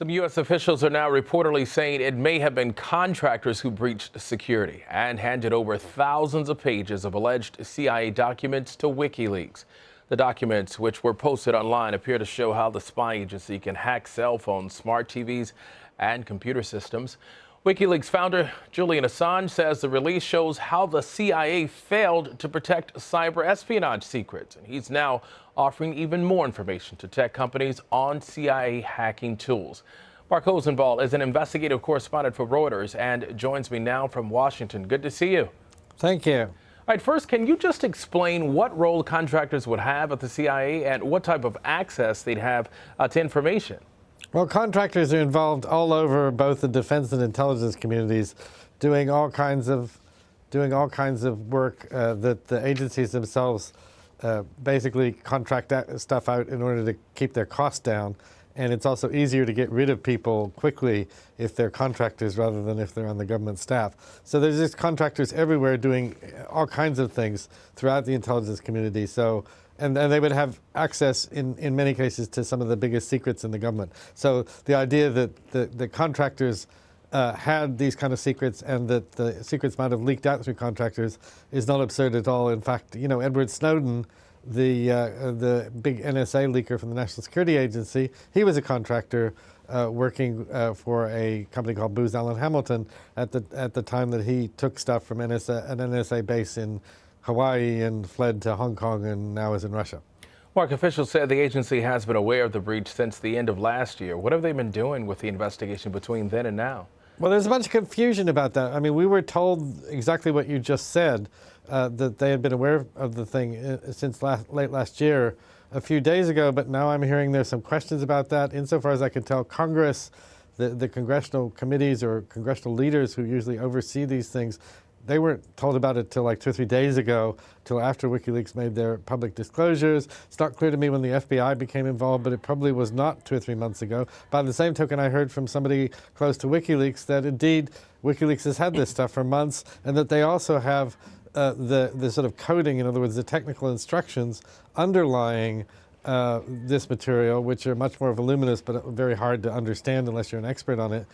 Some U.S. officials are now reportedly saying it may have been contractors who breached security and handed over thousands of pages of alleged CIA documents to WikiLeaks. The documents, which were posted online, appear to show how the spy agency can hack cell phones, smart TVs, and computer systems. WikiLeaks founder Julian Assange says the release shows how the CIA failed to protect cyber espionage secrets, and he's now offering even more information to tech companies on CIA hacking tools. Mark Hosenball is an investigative correspondent for Reuters and joins me now from Washington. Good to see you. Thank you. All right, first, can you just explain what role contractors would have at the CIA and what type of access they'd have to information? Well, contractors are involved all over both the defense and intelligence communities, doing all kinds of work that the agencies themselves basically contract stuff out in order to keep their costs down. And it's also easier to get rid of people quickly if they're contractors rather than if they're on the government staff. So there's just contractors everywhere doing all kinds of things throughout the intelligence community. So, and they would have access in many cases to some of the biggest secrets in the government. So the idea that the contractors had these kind of secrets and that the secrets might have leaked out through contractors is not absurd at all. In fact, you know, Edward Snowden, the big NSA leaker from the National Security Agency, he was a contractor working for a company called Booz Allen Hamilton at the time that he took stuff from an NSA base in Hawaii and fled to Hong Kong and now is in Russia. Mark, officials said the agency has been aware of the breach since the end of last year. What have they been doing with the investigation between then and now? Well, there's a bunch of confusion about that. I mean, we were told exactly what you just said, that they had been aware of the thing since late last year, a few days ago, but now I'm hearing there's some questions about that. Insofar as I can tell, Congress, the congressional committees or congressional leaders who usually oversee these things, they weren't told about it till like 2 or 3 days ago, till after WikiLeaks made their public disclosures. It's not clear to me when the FBI became involved, but it probably was not 2 or 3 months ago. By the same token, I heard from somebody close to WikiLeaks that indeed WikiLeaks has had this stuff for months and that they also have the sort of coding, in other words, the technical instructions underlying this material, which are much more voluminous but very hard to understand unless you're an expert on it,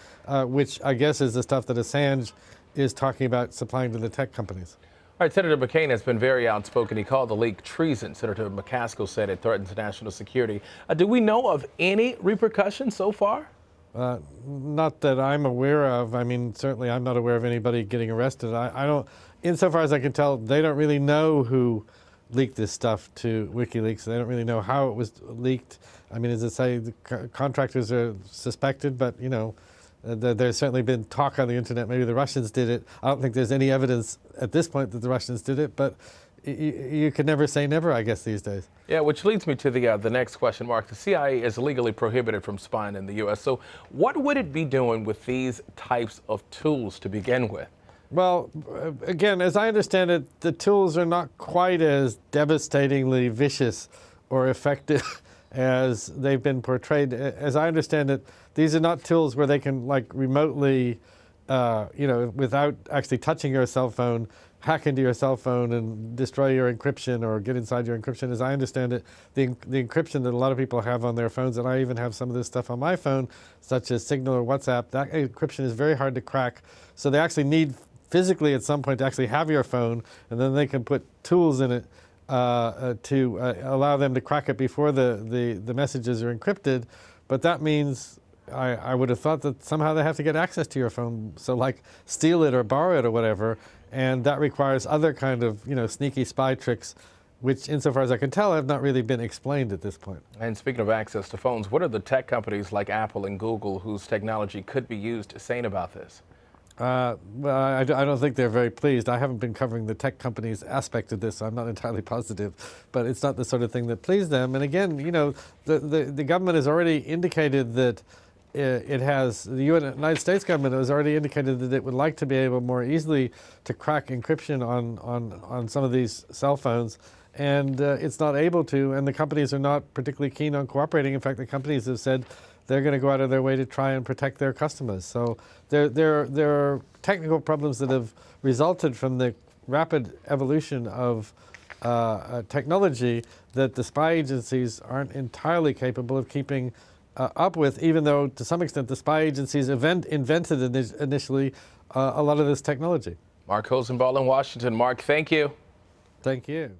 which I guess is the stuff that Assange is talking about supplying to the tech companies. All right, Senator McCain has been very outspoken. He called the leak treason. Senator McCaskill said it threatens national security. Do we know of any repercussions so far? Not that I'm aware of. I mean, certainly I'm not aware of anybody getting arrested. I don't, insofar as I can tell, they don't really know who leaked this stuff to WikiLeaks. They don't really know how it was leaked. I mean, as I say, the contractors are suspected, but, you know, there's certainly been talk on the internet. Maybe the Russians did it. I don't think there's any evidence at this point that the Russians did it, but you could never say never, I guess, these days. Yeah, which leads me to the next question, Mark. The CIA is legally prohibited from spying in the U.S. So what would it be doing with these types of tools to begin with? Well, again, as I understand it, the tools are not quite as devastatingly vicious or effective as they've been portrayed. As I understand it, these are not tools where they can, like, remotely, you know, without actually touching your cell phone, hack into your cell phone and destroy your encryption or get inside your encryption. As I understand it, the encryption that a lot of people have on their phones, and I even have some of this stuff on my phone, such as Signal or WhatsApp, that encryption is very hard to crack. So they actually need physically at some point to actually have your phone, and then they can put tools in it to allow them to crack it before the messages are encrypted. But that means I would have thought that somehow they have to get access to your phone, so like steal it or borrow it or whatever, and that requires other kind of, you know, sneaky spy tricks, which, insofar as I can tell, have not really been explained at this point. And speaking of access to phones, what are the tech companies like Apple and Google whose technology could be used saying about this? Well, I don't think they're very pleased. I haven't been covering the tech companies aspect of this, so I'm not entirely positive. But it's not the sort of thing that pleased them. And again, you know, the government has already indicated that it has, the United States government has already indicated that it would like to be able more easily to crack encryption on some of these cell phones. And it's not able to, and the companies are not particularly keen on cooperating. In fact, the companies have said they're going to go out of their way to try and protect their customers. So there are technical problems that have resulted from the rapid evolution of technology that the spy agencies aren't entirely capable of keeping up with, even though to some extent the spy agencies invented initially a lot of this technology. Mark Hosenball in Washington. Mark, thank you. Thank you.